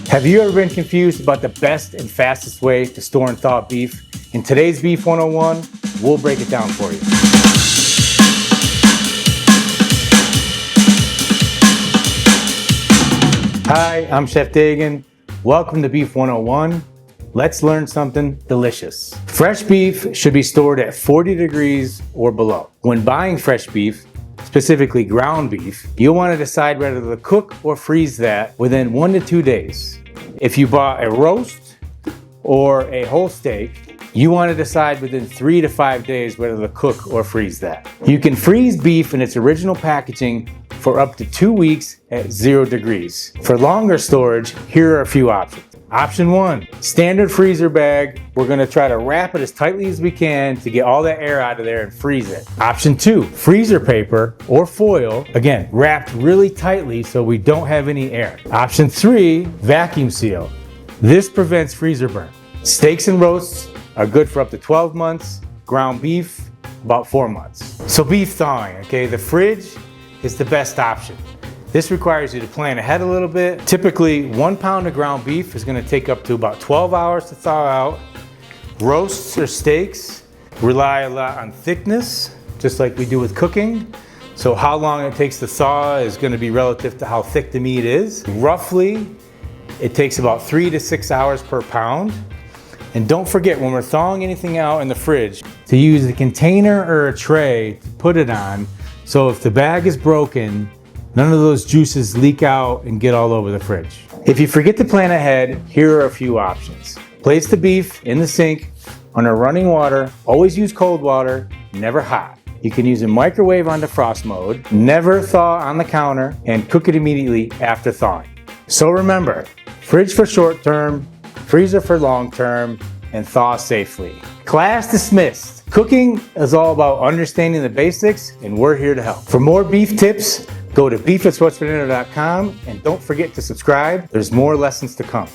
Have you ever been confused about the best and fastest way to store and thaw beef? In today's Beef 101, we'll break it down for you. Hi, I'm Chef Dagan. Welcome to Beef 101. Let's learn something delicious. Fresh beef should be stored at 40 degrees or below. When buying fresh beef, specifically ground beef, you'll want to decide whether to cook or freeze that within 1 to 2 days. If you bought a roast or a whole steak, you want to decide within 3 to 5 days whether to cook or freeze that. You can freeze beef in its original packaging for up to 2 weeks at 0 degrees. For longer storage, here are a few options. Option 1, standard freezer bag. We're gonna try to wrap it as tightly as we can to get all that air out of there and freeze it. Option 2, freezer paper or foil, again, wrapped really tightly so we don't have any air. Option 3, vacuum seal. This prevents freezer burn. Steaks and roasts are good for up to 12 months, ground beef, about 4 months. So beef thawing, okay, the fridge is the best option. This requires you to plan ahead a little bit. Typically, 1 pound of ground beef is gonna take up to about 12 hours to thaw out. Roasts or steaks rely a lot on thickness, just like we do with cooking. So how long it takes to thaw is gonna be relative to how thick the meat is. Roughly, it takes about 3 to 6 hours per pound. And don't forget, when we're thawing anything out in the fridge, to use a container or a tray to put it on, so if the bag is broken, none of those juices leak out and get all over the fridge. If you forget to plan ahead, here are a few options. Place the beef in the sink under running water. Always use cold water, never hot. You can use a microwave on defrost mode. Never thaw on the counter and cook it immediately after thawing. So remember, fridge for short term, freezer for long term, and thaw safely. Class dismissed. Cooking is all about understanding the basics, and we're here to help. For more beef tips, go to beefit'swhatsfordinner.com and don't forget to subscribe. There's more lessons to come.